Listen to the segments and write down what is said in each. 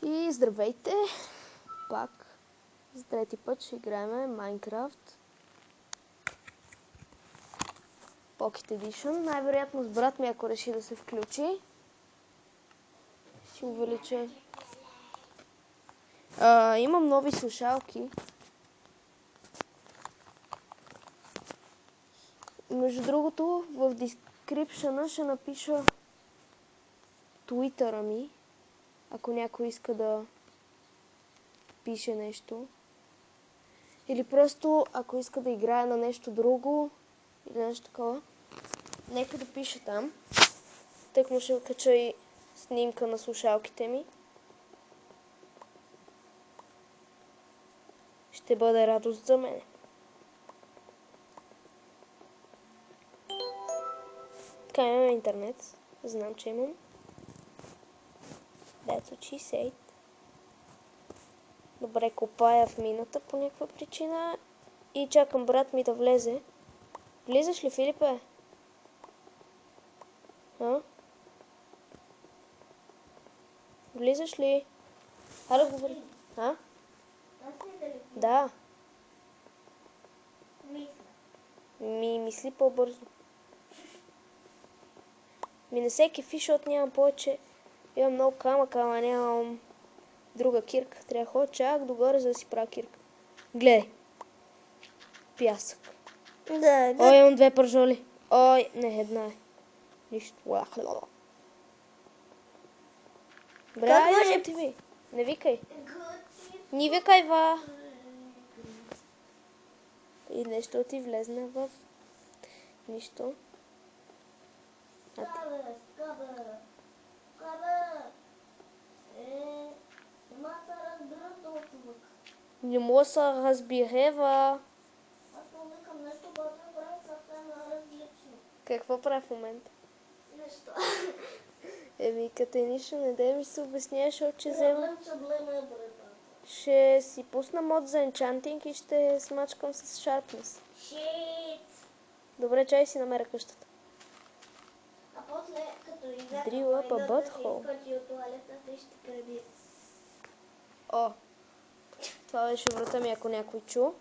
И здравейте! Пак за трети път ще играем Майнкрафт Pocket Edition. Най-вероятно с брат ми, ако реши да се включи. Ще увелича. Имам нови слушалки. Между другото, в дескрипшъна ще напиша Twitter-а ми, ако някой иска да пише нещо. Или просто, ако иска да играе на нещо друго, или нещо такова, нека да пише там. Тъкмо ще кача и снимка на слушалките ми. Ще бъде радост за мен. Така, имаме интернет. Знам, че имам. That's what she said. Добре, копая в мината по някаква причина и чакам брат ми да влезе. Влизаш ли, Филипе? Влизаш ли? Хайде, говори. Да. Мисли по-бързо. Не се кефи, защото нямам повече. Имам много камък, ама нямам друга кирка. Трябва да ходя чак догоре, за да си правя кирка. Гледай. Пясък. Да. Ой, имам две пържоли. Ой, не, една е. Нищо. Добре, айде, ти ви. Не викай. Ни викай, ва. И нещо ти влезна в нищо. Не мога да се разбирева. Аз повикам нещо, което прави съвсем различно. Какво прави в момента? Нещо. Като нищо не дай ми се обясняш, защото че взема. Проблема братата. Ще си пусна мод за енчантинг и ще смачкам с Sharpness. Шит! Добре, чай си намеря къщата. А после, като изляза Drill up a да се butthole. изкочи от туалетната и ще преби. О, това беше врата ми, ако някой чу.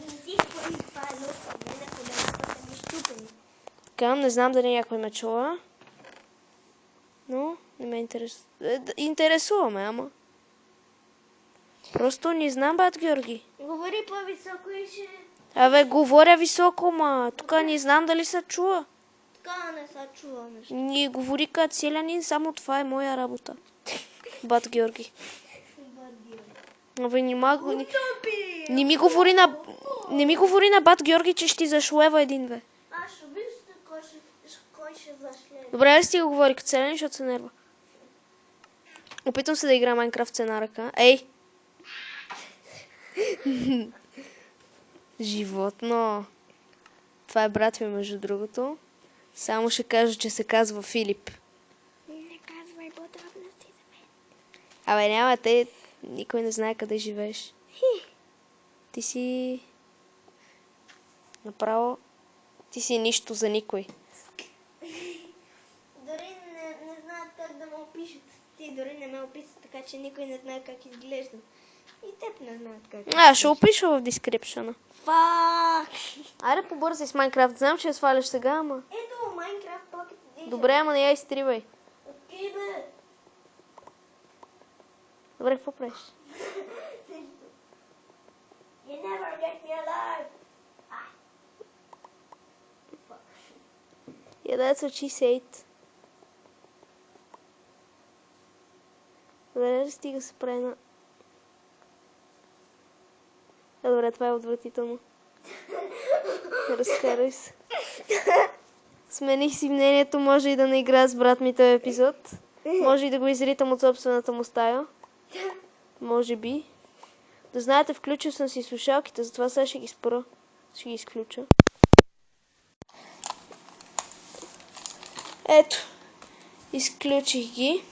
Всичко това е лошо. Не на колелата са ми щупени. Така, не знам дали някой ме чува. Но не ме интересуваме, ама. Просто не знам, бат Георги. Говори по-високо и ще... Абе, говоря високо, ма. Тук не знам дали се чува. Така не се чува нещо. Не говори като селянин, само това е моя работа. Бат Георги. Абе, не ми говори на бат Георги, че ще ти зашлева един, бе. Аз ще вижте кой ще зашлева. Добре, да си ти го говори като селянин, защото се нерва. Опитвам се да игра Майнкрафт с една ръка. Ей! Животно. Това е брат ми, между другото. Само ще кажа, че се казва Филип. Не казвай подробности за мен. Абе, няма, никой не знае къде живееш. Ти си... Направо... Ти си нищо за никой. Дори не знаят как да ме опишат. Ти дори не ме описат, така че никой не знае как изглеждам. И теб не знаят как. Ще опиша в дескрипшъна. Фак! Айде побързай с Майнкрафт. Знам, че я сваляш сега, ама... Ето, Майнкрафт Pocket Edition. Добре, ама не я изтривай. Окей, бе. Добре, какво правиш? You never get me alive. Yeah, that's what she said. Добре, стига се прави на... Добре, това е отвратително. Разкарай се. Смених си мнението, може и да не играя с брат ми този епизод. Може и да го изритам от собствената му стая. Може би. Да знаете, включил съм си слушалките, затова сега ще ги спра. Ще ги изключа. Ето. Изключих ги.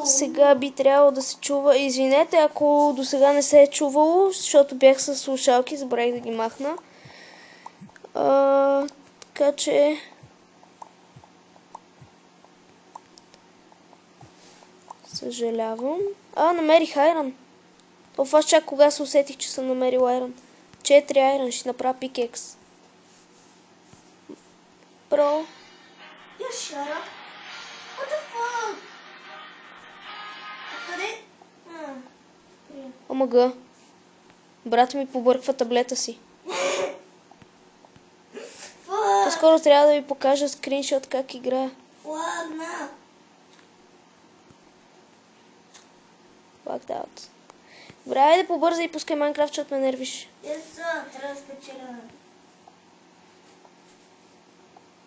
Сега би трябвало да се чува. Извинете, ако до сега не се е чувало, защото бях с слушалки, забравих да ги махна. Така че Съжалявам. Намерих айрон. Аз чак кога се усетих, че съм намерил айрон. 4 айрон, ще направя пикекс. Бро. Я шара. What the fuck? А къде? Омага. Брат ми побърква таблета си. По-скоро трябва да ви покажа скриншот как играя. Ладно. Locked out. Добре, айде побърза и пускай Майнкрафт, защото ме нервиш. Трябва да спечеля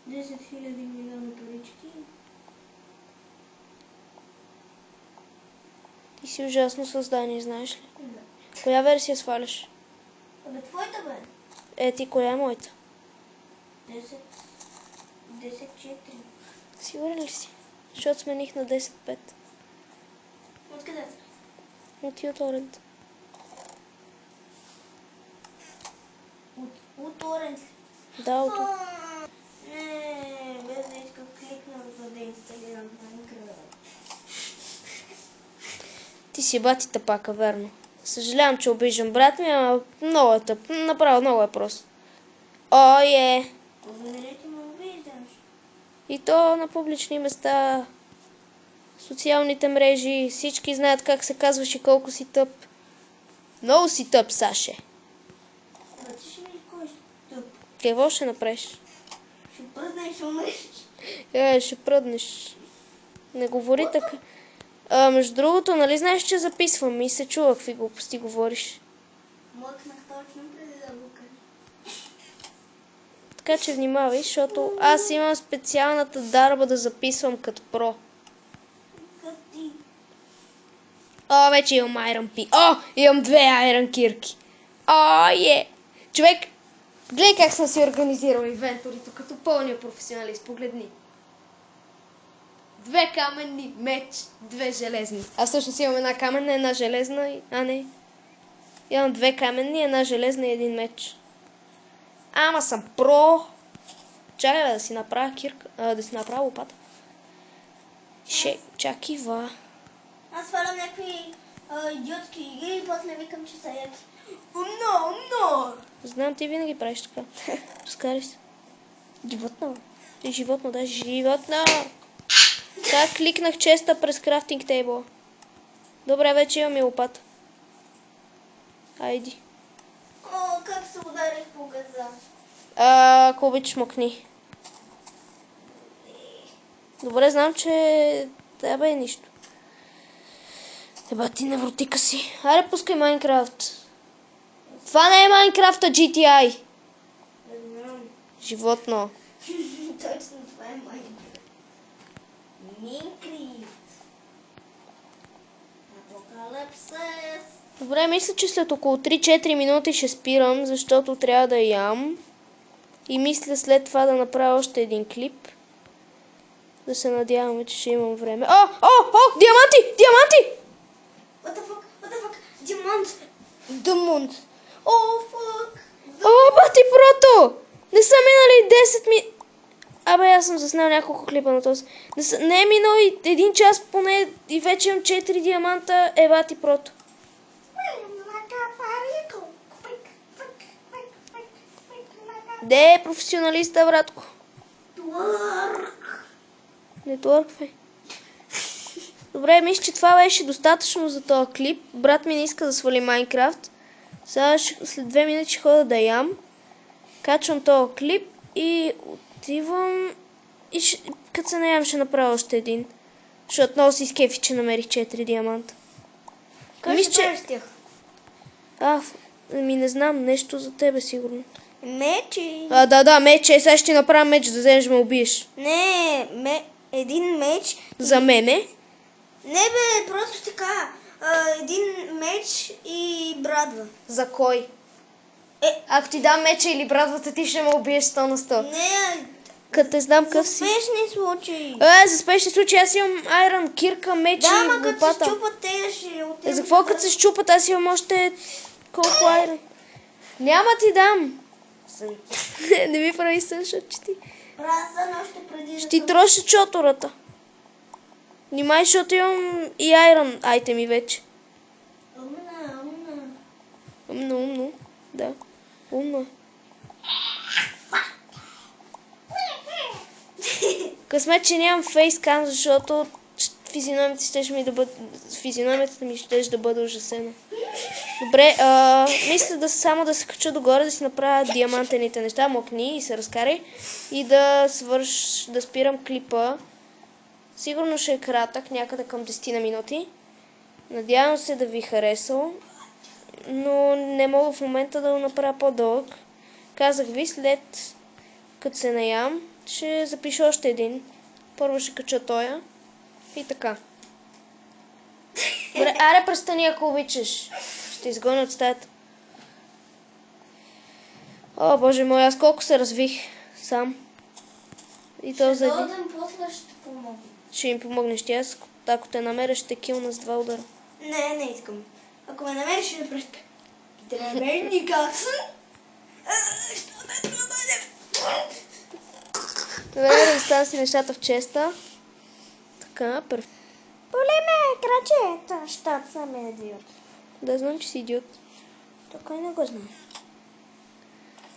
10 000 милиона парички. Ти си ужасно създание, знаеш ли? Да. Коя версия сваляш? Абе, твоята бе? Ти коя е моята? 10-4. Сигурен ли си? Защото смених на 10.5. Откъде? От uTorrent. От Torrent. Да, от... Не, без да искам кликнах за да инсталирам Minecraft. Ти си бати тъпака, верно. Съжалявам, че обиждам брат ми, ама много е тъп. Направо много е просто. Е! Благодаря ти ме обиждаш. И то на публични места, социалните мрежи, всички знаят как се казваш и колко си тъп. Много си тъп, Саше. Абе, ти ще видиш кой ще тъп. Какво ще направиш? Ще пръзна и ще умреш. Ще пръднеш. Не говори така. Между другото, нали знаеш, че записвам и се чува какви глупости говориш. Млъкнах точно преди да го кажа. Така че внимавай, защото аз имам специалната дарба да записвам като про. Като ти. Вече имам Iron Pig. Имам 2 Iron кирки. Човек, гледай как съм си организирал инвенторито, като пълния професионалист. Погледни. 2 каменни, меч, 2 железни. Аз всъщност имам една каменна, една железна. Не. Имам 2 каменни, една железна и 1 меч. Ама съм про. Чакай да си направя кирка, да си направя лопата. Чакай, ва. Аз свалям някакви идиотски игри и после викам, че са яки. Знам, ти винаги правиш така. Разкари се. Животно. Животно, да, животно. Как кликнах честа през крафтинг тейбъл. Добре, вече имам и лопата. Айди. Как се ударих по газа. Ако обичаш, мъкни. Добре, знам, че тебе е нищо. Еба ти невротика си. Айде, пускай Майнкрафт. Това не е Майнкрафт, а GTI. Не знам. Животно. Точно това е Майнкрафт. Minecraft. Апокалипсис. Добре, мисля, че след около 3-4 минути ще спирам, защото трябва да ям. И мисля след това да направя още един клип. Да се надяваме, че ще имам време. Диаманти! Диаманти! What the fuck? Diamond. Дъмонт. Fuck. Бати прото! Не са минали 10 минути. Аз съм заснал няколко клипа на този. Не е минал и 1 час поне и вече имам 4 диаманта. Бати прото. Де е професионалиста, братко? Не творквай. Добре, мисля, че това беше достатъчно за този клип. Брат ми не иска да свали Майнкрафт. Сега след 2 минути ще хода да ям. Качвам този клип и отивам. И като се наям ще направя още един. Защото много си скефи, че намерих 4 диаманта. Как ще правиш тях? Не знам, нещо за тебе сигурно. Мечи. Да, меч. Сега ще ти направя меч, да вземеш да ме убиеш. Не, един меч. За мене? Не бе, просто така. Един меч и брадва. За кой? Ако ти дам меча или брадвата, ти ще ме убиеш 100 на 100. Не, Като не знам къв за си. спешни случаи. За спешни случаи аз имам айрон, кирка, меч Да, и ма като лопата. се щупат, те ще отидат. За какво като се щупат? Аз имам още колко айрон. Няма ти дам. Не ми прави сън, защото че ти... Разън още преди Ще ти троша чотората. Внимай, защото имам и айрон айтеми вече. Умна. Умно. Да. Умно. Късмет, че нямам фейскам, защото физиономията ми ще да бъде ужасена. Добре, мисля само да се кача догоре, да си направя диамантените неща, мокни и се разкарай. И да спирам клипа. Сигурно ще е кратък, някъде към 10 на минути. Надявам се да ви харесал, но не мога в момента да го направя по-дълъг. Казах ви, след като се наям, ще запиша още един. Първо ще кача тоя. И така. Добре, аре престани, ако обичаш. Ще изгоня от стаята. О, боже мой, аз колко се развих сам. И то Ще заради... дойдем после, ще помогна. Ще им помогнеш ти, аз ако те намеря, ще килна с 2 удара. Не искам. Ако ме намериш, ще да пръска. Требей Никълсън. Що ме продадем? Добре, да ставам си нещата в честа. Така, перфектно. Боли ме, краче, щат съм идиот. Да, знам, че си идиот. Той не го знае.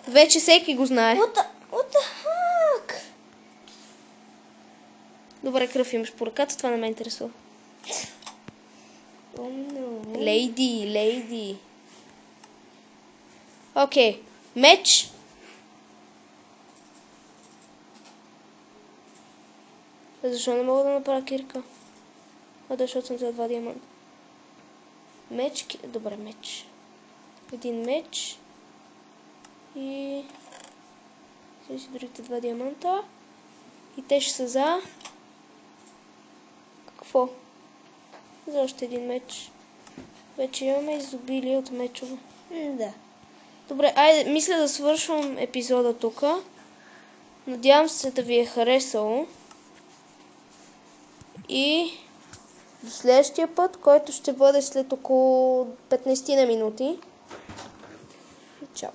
Вече всеки го знае. What the fuck? Добре, кръв имаш по ръката, това не ме интересува. Лейди. Окей, меч. Защо не мога да направя кирка? Да, защото съм за 2 диаманта. Меч, добре, меч. Един меч. И... сега си другите 2 диаманта. И те ще са за... какво? За още един меч. Вече имаме изобилие от мечове. Да. Добре, айде, мисля да свършвам епизода тук. Надявам се да ви е харесало. И до следващия път, който ще бъде след около 15 на минути. Чао.